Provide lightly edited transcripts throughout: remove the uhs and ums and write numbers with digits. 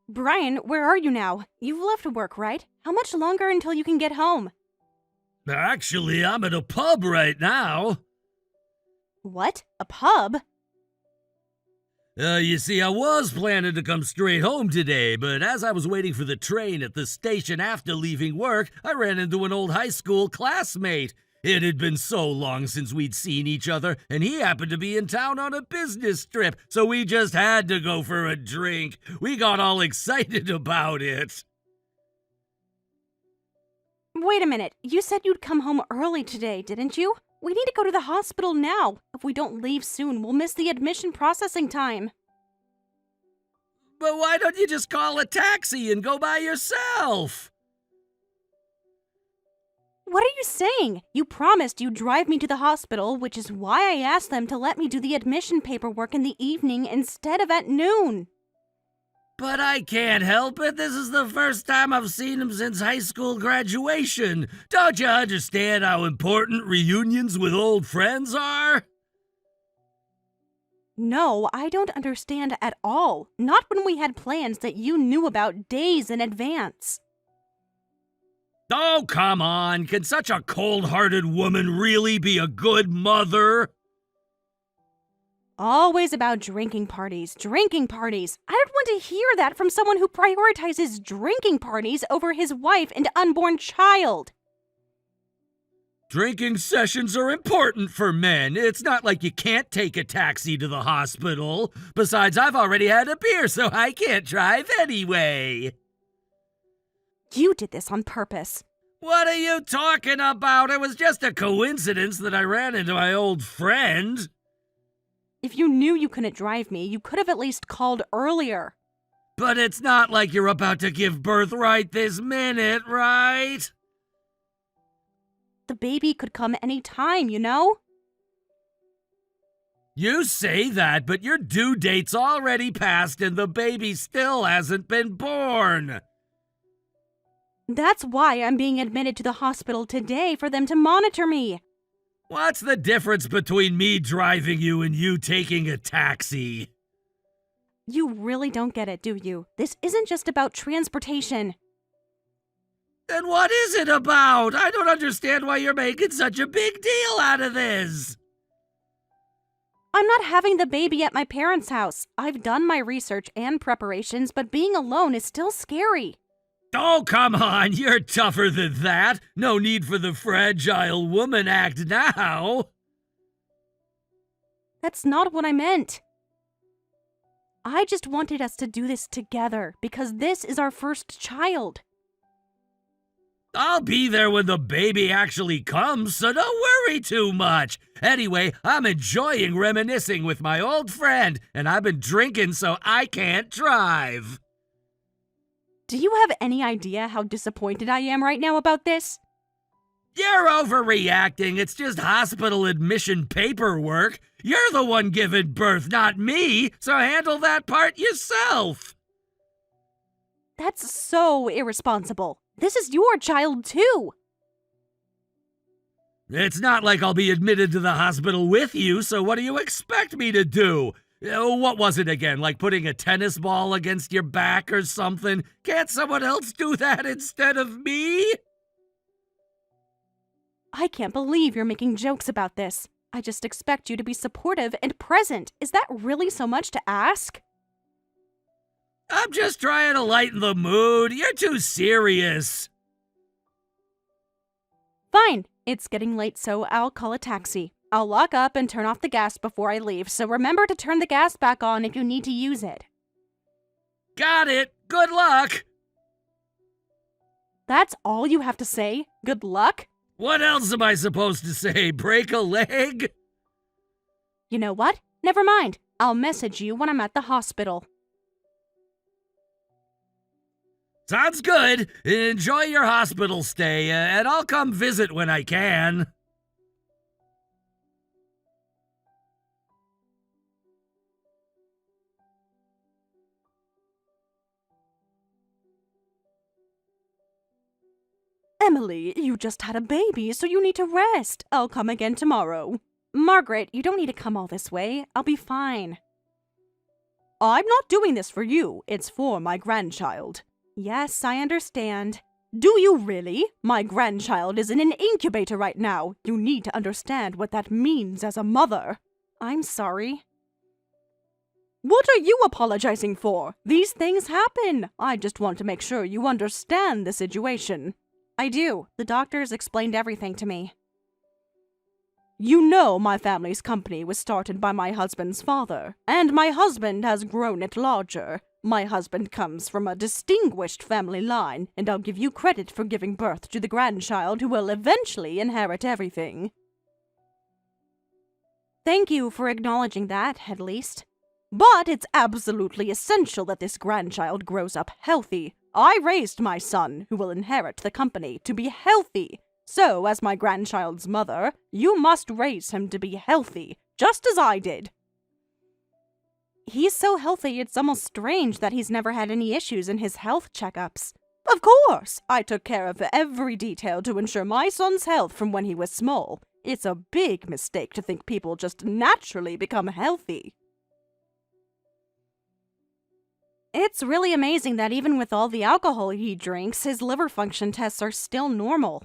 Brian, where are you now? You've left work, right? How much longer until you can get home? Actually, I'm at a pub right now. What? A pub? You see, I was planning to come straight home today, but as I was waiting for the train at the station after leaving work, I ran into an old high school classmate. It had been so long since we'd seen each other, and he happened to be in town on a business trip, so we just had to go for a drink. We got all excited about it. Wait a minute. You said you'd come home early today, didn't you? We need to go to the hospital now. If we don't leave soon, we'll miss the admission processing time. But why don't you just call a taxi and go by yourself? What are you saying? You promised you'd drive me to the hospital, which is why I asked them to let me do the admission paperwork in the evening instead of at noon. But I can't help it. This is the first time I've seen him since high school graduation. Don't you understand how important reunions with old friends are? No, I don't understand at all. Not when we had plans that you knew about days in advance. Oh, come on. Can such a cold-hearted woman really be a good mother? Always about drinking parties. I don't want to hear that from someone who prioritizes drinking parties over his wife and unborn child. Drinking sessions are important for men. It's not like you can't take a taxi to the hospital. Besides, I've already had a beer, so I can't drive anyway. You did this on purpose. What are you talking about? It was just a coincidence that I ran into my old friend. If you knew you couldn't drive me, you could have at least called earlier. But it's not like you're about to give birth right this minute, right? The baby could come any time, you know? You say that, but your due date's already passed and the baby still hasn't been born. That's why I'm being admitted to the hospital today for them to monitor me. What's the difference between me driving you and you taking a taxi? You really don't get it, do you? This isn't just about transportation. Then what is it about? I don't understand why you're making such a big deal out of this. I'm not having the baby at my parents' house. I've done my research and preparations, but being alone is still scary. Oh, come on, you're tougher than that. No need for the fragile woman act now. That's not what I meant. I just wanted us to do this together because this is our first child. I'll be there when the baby actually comes, so don't worry too much. Anyway, I'm enjoying reminiscing with my old friend, and I've been drinking so I can't drive. Do you have any idea how disappointed I am right now about this? You're overreacting. It's just hospital admission paperwork. You're the one giving birth, not me, so handle that part yourself. That's so irresponsible. This is your child, too. It's not like I'll be admitted to the hospital with you, so what do you expect me to do? What was it again, like putting a tennis ball against your back or something? Can't someone else do that instead of me? I can't believe you're making jokes about this. I just expect you to be supportive and present. Is that really so much to ask? I'm just trying to lighten the mood. You're too serious. Fine. It's getting late, so I'll call a taxi. I'll lock up and turn off the gas before I leave, so remember to turn the gas back on if you need to use it. Got it. Good luck. That's all you have to say? Good luck? What else am I supposed to say? Break a leg? You know what? Never mind. I'll message you when I'm at the hospital. Sounds good. Enjoy your hospital stay, and I'll come visit when I can. Emily, you just had a baby, so you need to rest. I'll come again tomorrow. Margaret, you don't need to come all this way. I'll be fine. I'm not doing this for you. It's for my grandchild. Yes, I understand. Do you really? My grandchild is in an incubator right now. You need to understand what that means as a mother. I'm sorry. What are you apologizing for? These things happen. I just want to make sure you understand the situation. I do. The doctors explained everything to me. You know my family's company was started by my husband's father, and my husband has grown it larger. My husband comes from a distinguished family line, and I'll give you credit for giving birth to the grandchild who will eventually inherit everything. Thank you for acknowledging that, at least. But it's absolutely essential that this grandchild grows up healthy. I raised my son, who will inherit the company, to be healthy. So, as my grandchild's mother, you must raise him to be healthy, just as I did. He's so healthy, it's almost strange that he's never had any issues in his health checkups. Of course, I took care of every detail to ensure my son's health from when he was small. It's a big mistake to think people just naturally become healthy. It's really amazing that even with all the alcohol he drinks, his liver function tests are still normal.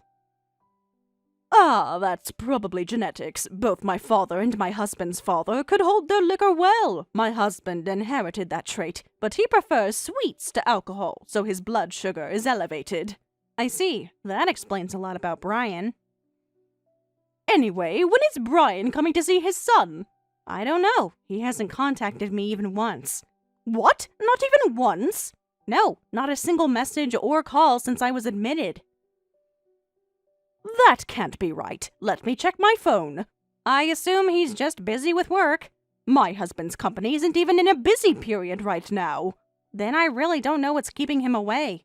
Ah, that's probably genetics. Both my father and my husband's father could hold their liquor well. My husband inherited that trait, but he prefers sweets to alcohol, so his blood sugar is elevated. I see. That explains a lot about Brian. Anyway, when is Brian coming to see his son? I don't know. He hasn't contacted me even once. What? Not even once? No, not a single message or call since I was admitted. That can't be right. Let me check my phone. I assume he's just busy with work. My husband's company isn't even in a busy period right now. Then I really don't know what's keeping him away.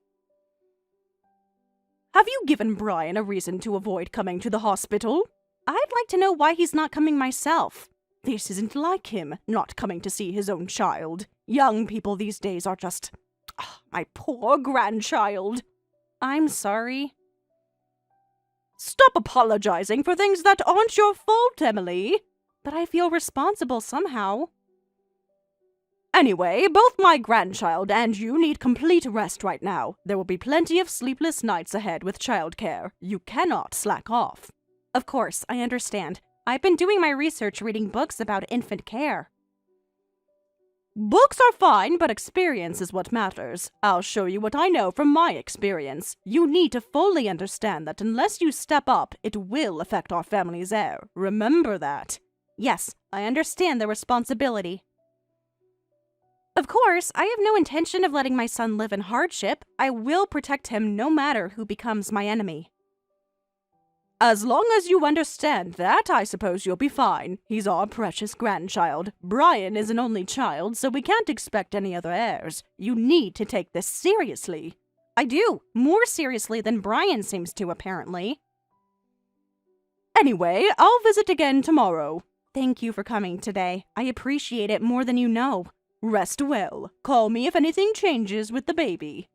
Have you given Brian a reason to avoid coming to the hospital? I'd like to know why he's not coming myself. This isn't like him, not coming to see his own child. Young people these days are just... my poor grandchild. I'm sorry. Stop apologizing for things that aren't your fault, Emily. But I feel responsible somehow. Anyway, both my grandchild and you need complete rest right now. There will be plenty of sleepless nights ahead with childcare. You cannot slack off. Of course, I understand. I've been doing my research reading books about infant care. Books are fine, but experience is what matters. I'll show you what I know from my experience. You need to fully understand that unless you step up, it will affect our family's heir. Remember that. Yes, I understand the responsibility. Of course, I have no intention of letting my son live in hardship. I will protect him no matter who becomes my enemy. As long as you understand that, I suppose you'll be fine. He's our precious grandchild. Brian is an only child, so we can't expect any other heirs. You need to take this seriously. I do. More seriously than Brian seems to, apparently. Anyway, I'll visit again tomorrow. Thank you for coming today. I appreciate it more than you know. Rest well. Call me if anything changes with the baby.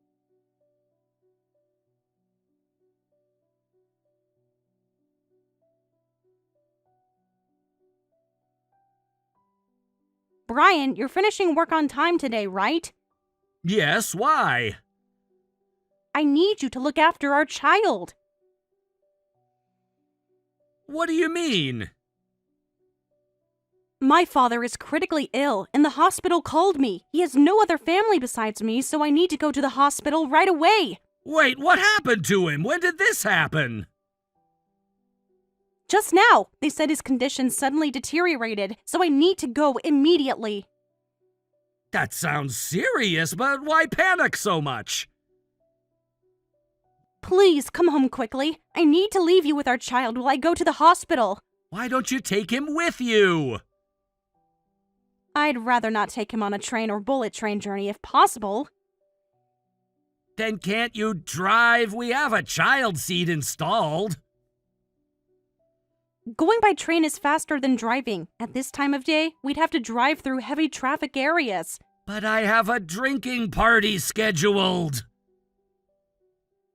Brian, you're finishing work on time today, right? Yes, why? I need you to look after our child. What do you mean? My father is critically ill, and the hospital called me. He has no other family besides me, so I need to go to the hospital right away. Wait, what happened to him? When did this happen? Just now, they said his condition suddenly deteriorated, so I need to go immediately. That sounds serious, but why panic so much? Please, come home quickly. I need to leave you with our child while I go to the hospital. Why don't you take him with you? I'd rather not take him on a train or bullet train journey if possible. Then can't you drive? We have a child seat installed. Going by train is faster than driving. At this time of day, we'd have to drive through heavy traffic areas. But I have a drinking party scheduled.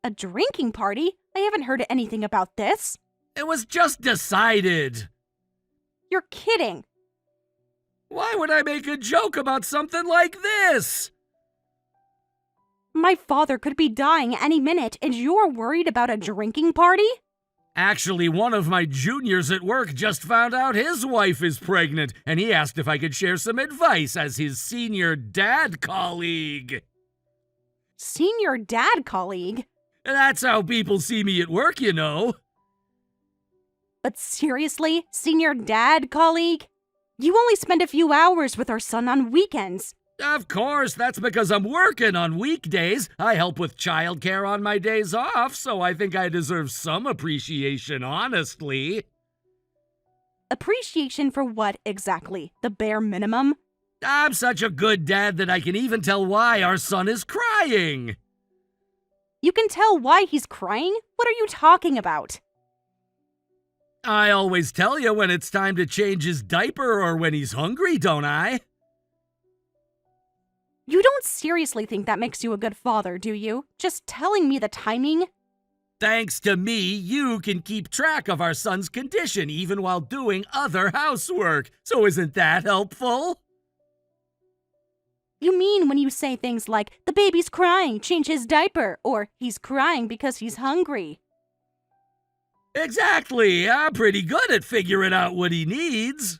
A drinking party? I haven't heard anything about this. It was just decided. You're kidding. Why would I make a joke about something like this? My father could be dying any minute, and you're worried about a drinking party? Actually, one of my juniors at work just found out his wife is pregnant, and he asked if I could share some advice as his senior dad colleague. Senior dad colleague? That's how people see me at work, you know. But seriously, senior dad colleague? You only spend a few hours with our son on weekends. Of course, that's because I'm working on weekdays. I help with childcare on my days off, so I think I deserve some appreciation, honestly. Appreciation for what exactly? The bare minimum? I'm such a good dad that I can even tell why our son is crying. You can tell why he's crying? What are you talking about? I always tell you when it's time to change his diaper or when he's hungry, don't I? You don't seriously think that makes you a good father, do you? Just telling me the timing? Thanks to me, you can keep track of our son's condition even while doing other housework. So isn't that helpful? You mean when you say things like, the baby's crying, change his diaper, or he's crying because he's hungry. Exactly. I'm pretty good at figuring out what he needs.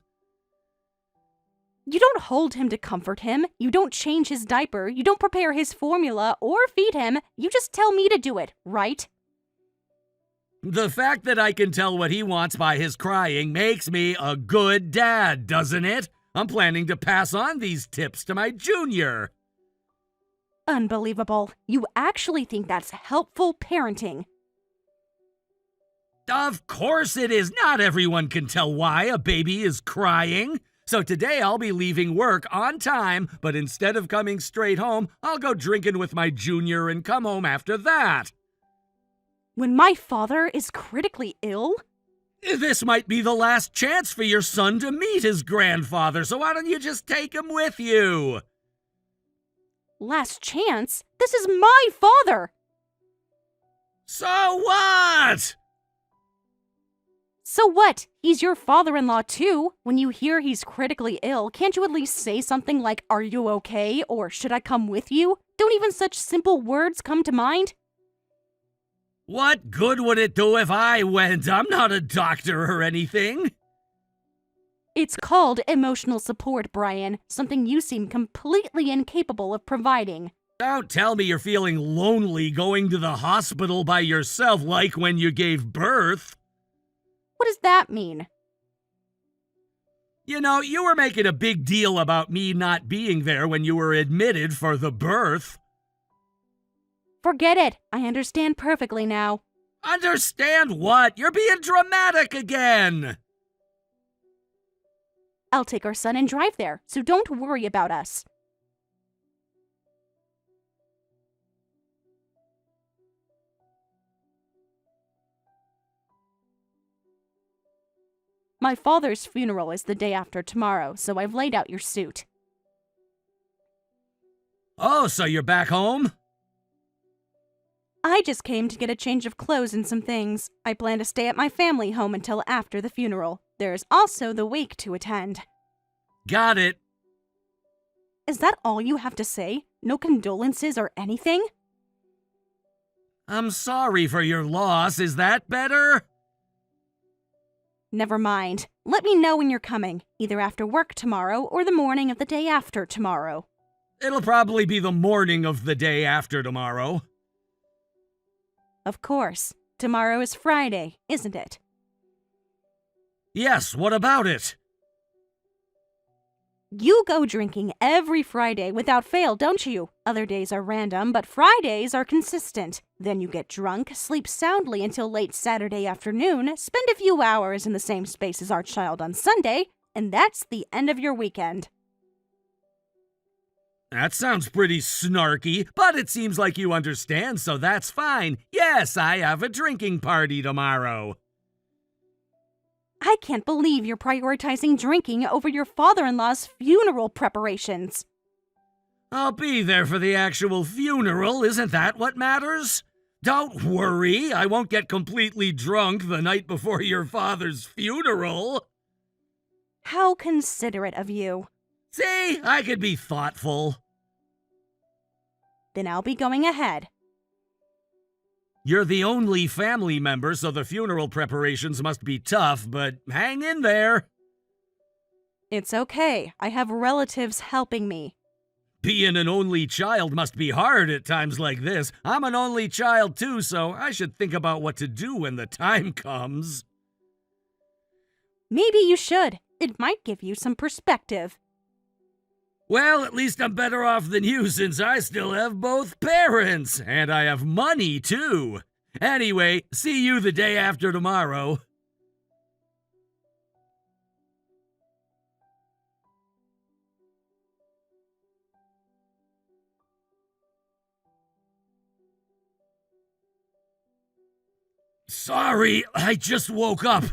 You don't hold him to comfort him, you don't change his diaper, you don't prepare his formula or feed him, you just tell me to do it, right? The fact that I can tell what he wants by his crying makes me a good dad, doesn't it? I'm planning to pass on these tips to my junior. Unbelievable. You actually think that's helpful parenting. Of course it is. Not everyone can tell why a baby is crying. So today I'll be leaving work on time, but instead of coming straight home, I'll go drinking with my junior and come home after that. When my father is critically ill? This might be the last chance for your son to meet his grandfather, so why don't you just take him with you? Last chance? This is my father! So what? So what? He's your father-in-law too. When you hear he's critically ill, can't you at least say something like, "Are you okay?" or "Should I come with you?" Don't even such simple words come to mind? What good would it do if I went? I'm not a doctor or anything. It's called emotional support, Brian, something you seem completely incapable of providing. Don't tell me you're feeling lonely going to the hospital by yourself like when you gave birth. What does that mean? You know, you were making a big deal about me not being there when you were admitted for the birth. Forget it. I understand perfectly now. Understand what? You're being dramatic again. I'll take our son and drive there, so don't worry about us. My father's funeral is the day after tomorrow, so I've laid out your suit. Oh, so you're back home? I just came to get a change of clothes and some things. I plan to stay at my family home until after the funeral. There's also the wake to attend. Got it. Is that all you have to say? No condolences or anything? I'm sorry for your loss. Is that better? Never mind. Let me know when you're coming, either after work tomorrow or the morning of the day after tomorrow. It'll probably be the morning of the day after tomorrow. Of course. Tomorrow is Friday, isn't it? Yes, what about it? You go drinking every Friday without fail, don't you? Other days are random, but Fridays are consistent. Then you get drunk, sleep soundly until late Saturday afternoon, spend a few hours in the same space as our child on Sunday, and that's the end of your weekend. That sounds pretty snarky, but it seems like you understand, so that's fine. Yes, I have a drinking party tomorrow. I can't believe you're prioritizing drinking over your father-in-law's funeral preparations. I'll be there for the actual funeral, isn't that what matters? Don't worry, I won't get completely drunk the night before your father's funeral. How considerate of you. See, I could be thoughtful. Then I'll be going ahead. You're the only family member, so the funeral preparations must be tough, but hang in there. It's okay. I have relatives helping me. Being an only child must be hard at times like this. I'm an only child too, so I should think about what to do when the time comes. Maybe you should. It might give you some perspective. Well, at least I'm better off than you since I still have both parents. And I have money, too. Anyway, see you the day after tomorrow. Sorry, I just woke up.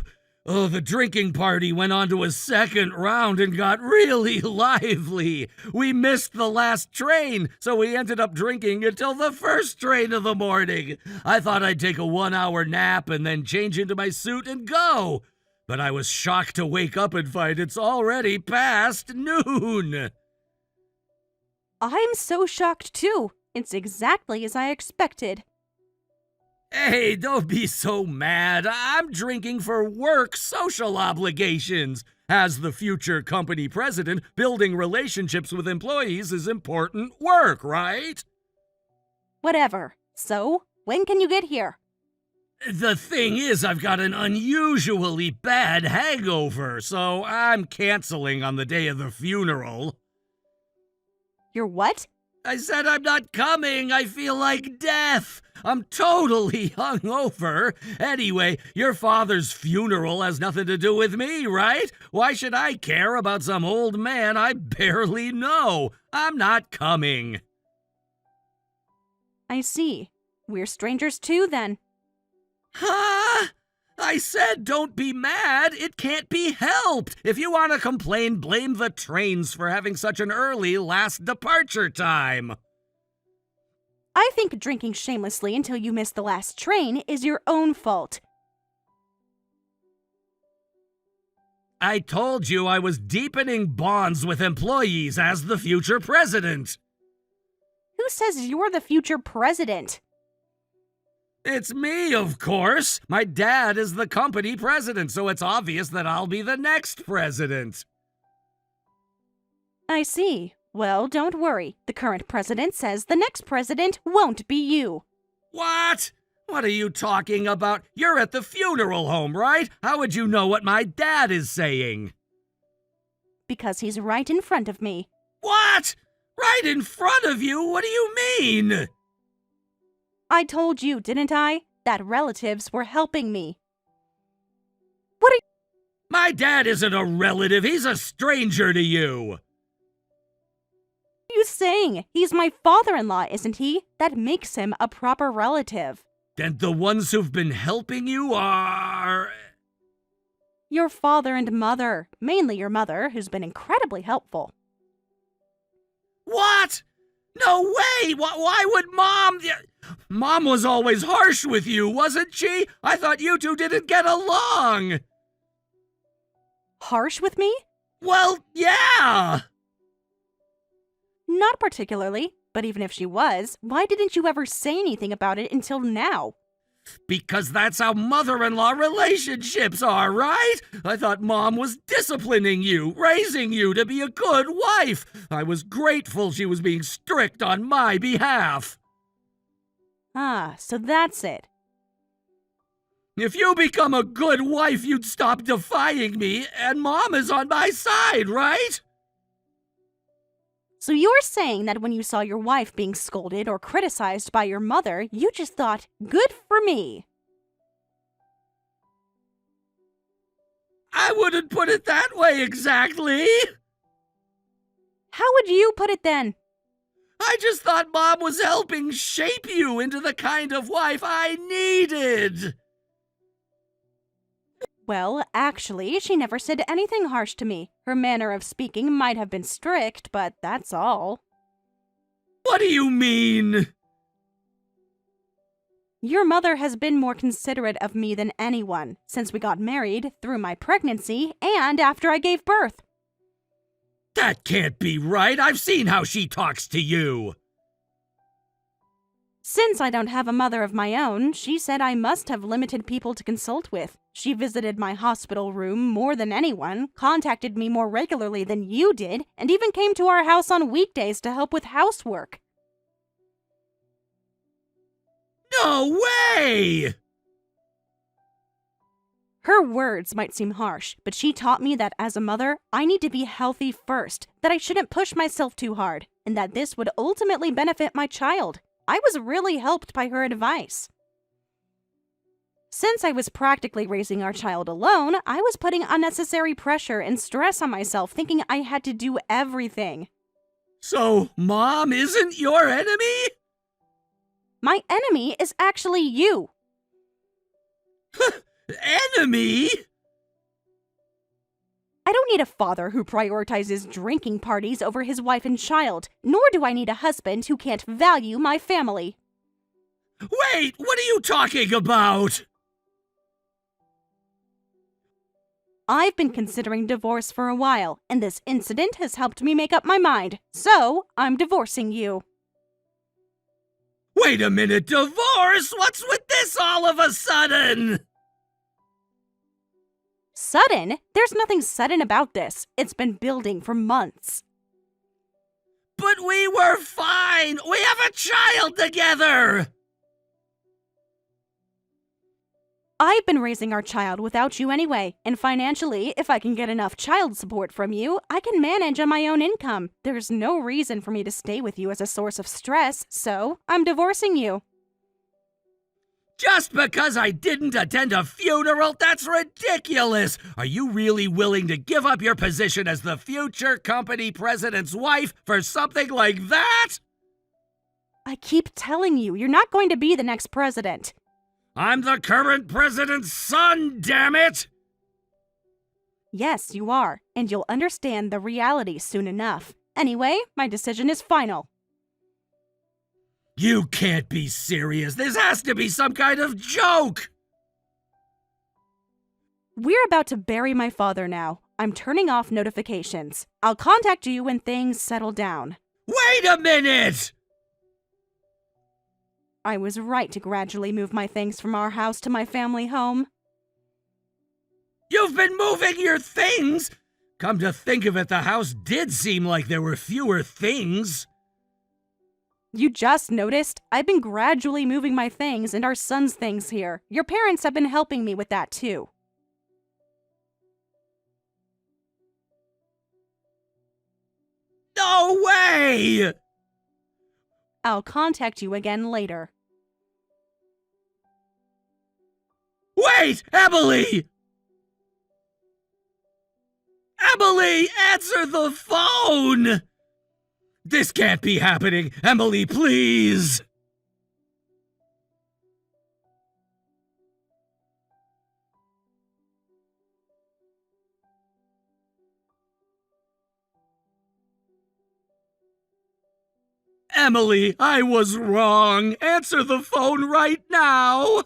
Oh, the drinking party went on to a second round and got really lively. We missed the last train, so we ended up drinking until the first train of the morning. I thought I'd take a 1-hour nap and then change into my suit and go. But I was shocked to wake up and find it's already past noon. I'm so shocked too. It's exactly as I expected. Hey, don't be so mad. I'm drinking for work social obligations. As the future company president, building relationships with employees is important work, right? Whatever. So, when can you get here? The thing is, I've got an unusually bad hangover, so I'm canceling on the day of the funeral. You're what? I said I'm not coming. I feel like death. I'm totally hungover. Anyway, your father's funeral has nothing to do with me, right? Why should I care about some old man I barely know? I'm not coming. I see. We're strangers too, then. Huh? I said don't be mad. It can't be helped. If you want to complain, blame the trains for having such an early last departure time. I think drinking shamelessly until you miss the last train is your own fault. I told you I was deepening bonds with employees as the future president. Who says you're the future president? It's me, of course. My dad is the company president, so it's obvious that I'll be the next president. I see. Well, don't worry. The current president says the next president won't be you. What? What are you talking about? You're at the funeral home, right? How would you know what my dad is saying? Because he's right in front of me. What? Right in front of you? What do you mean? I told you, didn't I, that relatives were helping me. What are My dad isn't a relative. He's a stranger to you. you saying? He's my father-in-law, isn't he? That makes him a proper relative. And the ones who've been helping you are... Your father and mother. Mainly your mother, who's been incredibly helpful. What? No way! Why would Mom... Mom was always harsh with you, wasn't she? I thought you two didn't get along. Harsh with me? Well, yeah. Not particularly. But even if she was, why didn't you ever say anything about it until now? Because that's how mother-in-law relationships are, right? I thought Mom was disciplining you, raising you to be a good wife. I was grateful she was being strict on my behalf. Ah, so that's it. If you become a good wife, you'd stop defying me, and Mom is on my side, right? So you're saying that when you saw your wife being scolded or criticized by your mother, you just thought, good for me. I wouldn't put it that way exactly. How would you put it then? I just thought Mom was helping shape you into the kind of wife I needed. Well, actually, she never said anything harsh to me. Her manner of speaking might have been strict, but that's all. What do you mean? Your mother has been more considerate of me than anyone since we got married, through my pregnancy, and after I gave birth. That can't be right. I've seen how she talks to you. Since I don't have a mother of my own, she said I must have limited people to consult with. She visited my hospital room more than anyone, contacted me more regularly than you did, and even came to our house on weekdays to help with housework. No way! Her words might seem harsh, but she taught me that as a mother, I need to be healthy first, that I shouldn't push myself too hard, and that this would ultimately benefit my child. I was really helped by her advice. Since I was practically raising our child alone, I was putting unnecessary pressure and stress on myself, thinking I had to do everything. So, Mom isn't your enemy? My enemy is actually you. Enemy? I don't need a father who prioritizes drinking parties over his wife and child, nor do I need a husband who can't value my family. Wait, what are you talking about? I've been considering divorce for a while, and this incident has helped me make up my mind. So, I'm divorcing you. Wait a minute, divorce? What's with this all of a sudden? Sudden? There's nothing sudden about this. It's been building for months. But we were fine! We have a child together! I've been raising our child without you anyway, and financially, if I can get enough child support from you, I can manage on my own income. There's no reason for me to stay with you as a source of stress, so I'm divorcing you. Just because I didn't attend a funeral? That's ridiculous! Are you really willing to give up your position as the future company president's wife for something like that? I keep telling you, you're not going to be the next president. I'm the current president's son, damn it! Yes, you are, and you'll understand the reality soon enough. Anyway, my decision is final. You can't be serious. This has to be some kind of joke! We're about to bury my father now. I'm turning off notifications. I'll contact you when things settle down. Wait a minute! I was right to gradually move my things from our house to my family home. You've been moving your things? Come to think of it, the house did seem like there were fewer things. You just noticed? I've been gradually moving my things and our son's things here. Your parents have been helping me with that too. No way! I'll contact you again later. Wait, Emily! Emily, answer the phone! This can't be happening. Emily, please! Emily, I was wrong. Answer the phone right now.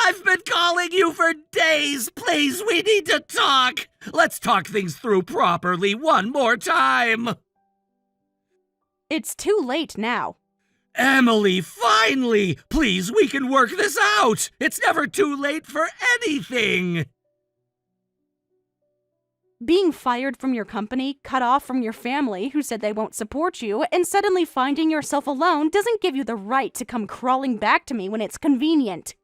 I've been calling you for days. Please, we need to talk. Let's talk things through properly one more time. It's too late now. Emily, finally! Please, we can work this out. It's never too late for anything. Being fired from your company, cut off from your family who said they won't support you, and suddenly finding yourself alone doesn't give you the right to come crawling back to me when it's convenient.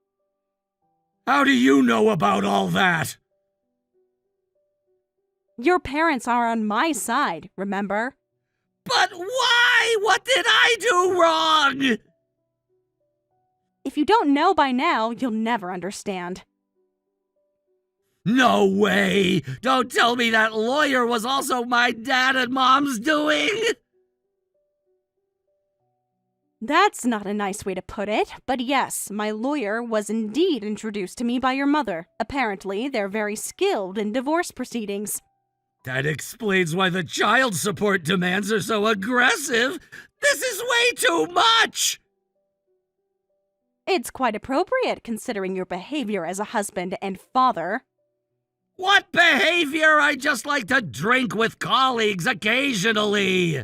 How do you know about all that? Your parents are on my side, remember? But why? What did I do wrong? If you don't know by now, you'll never understand. No way! Don't tell me that lawyer was also my dad and mom's doing! That's not a nice way to put it, but yes, my lawyer was indeed introduced to me by your mother. Apparently, they're very skilled in divorce proceedings. That explains why the child support demands are so aggressive. This is way too much! It's quite appropriate considering your behavior as a husband and father. What behavior? I just like to drink with colleagues occasionally.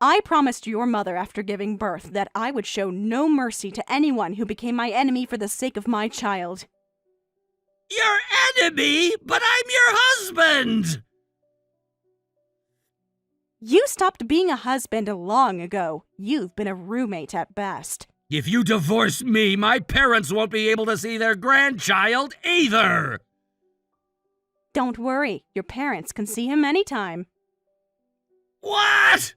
I promised your mother after giving birth that I would show no mercy to anyone who became my enemy for the sake of my child. Your enemy? But I'm your husband! You stopped being a husband long ago. You've been a roommate at best. If you divorce me, my parents won't be able to see their grandchild either! Don't worry, your parents can see him anytime. What?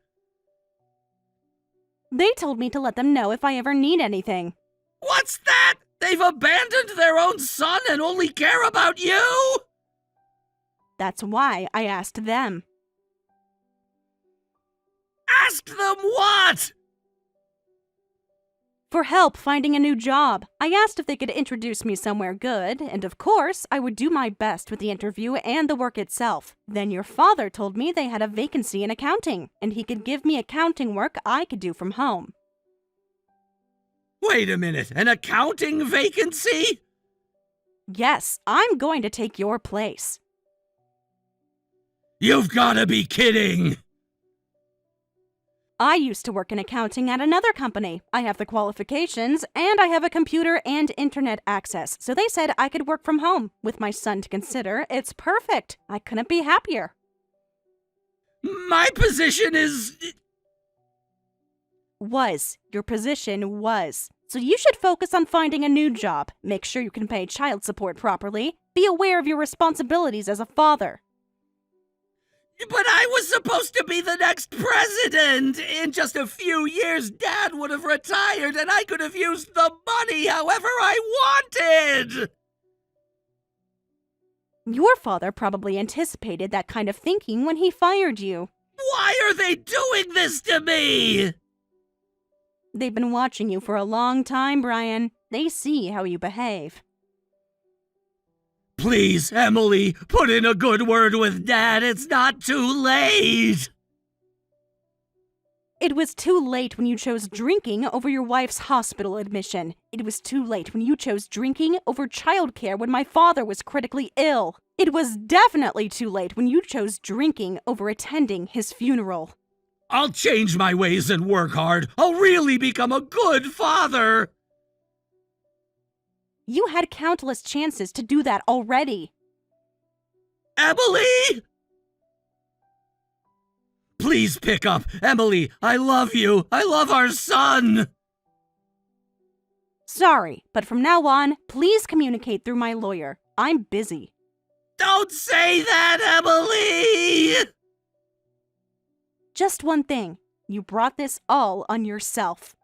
They told me to let them know if I ever need anything. What's that? They've abandoned their own son and only care about you? That's why I asked them. Ask them what? For help finding a new job. I asked if they could introduce me somewhere good, and of course, I would do my best with the interview and the work itself. Then your father told me they had a vacancy in accounting, and he could give me accounting work I could do from home. Wait a minute, an accounting vacancy? Yes, I'm going to take your place. You've gotta be kidding! I used to work in accounting at another company. I have the qualifications, and I have a computer and internet access, so they said I could work from home. With my son to consider, it's perfect. I couldn't be happier. My position is... Your position was. So you should focus on finding a new job. Make sure you can pay child support properly. Be aware of your responsibilities as a father. But I was supposed to be the next president! In just a few years, Dad would have retired and I could have used the money however I wanted! Your father probably anticipated that kind of thinking when he fired you. Why are they doing this to me? They've been watching you for a long time, Brian. They see how you behave. Please, Emily, put in a good word with Dad. It's not too late. It was too late when you chose drinking over your wife's hospital admission. It was too late when you chose drinking over childcare when my father was critically ill. It was definitely too late when you chose drinking over attending his funeral. I'll change my ways and work hard. I'll really become a good father. You had countless chances to do that already. Emily! Please pick up. Emily, I love you. I love our son. Sorry, but from now on, please communicate through my lawyer. I'm busy. Don't say that, Emily! Just one thing. You brought this all on yourself.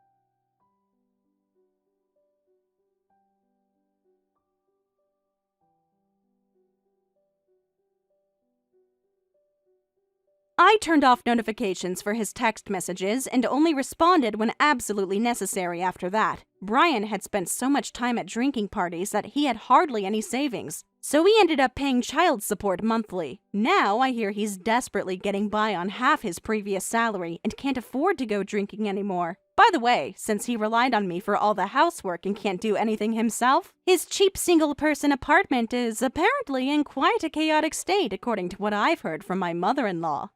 I turned off notifications for his text messages and only responded when absolutely necessary after that. Brian had spent so much time at drinking parties that he had hardly any savings, so he ended up paying child support monthly. Now I hear he's desperately getting by on half his previous salary and can't afford to go drinking anymore. By the way, since he relied on me for all the housework and can't do anything himself, his cheap single-person apartment is apparently in quite a chaotic state according to what I've heard from my mother-in-law.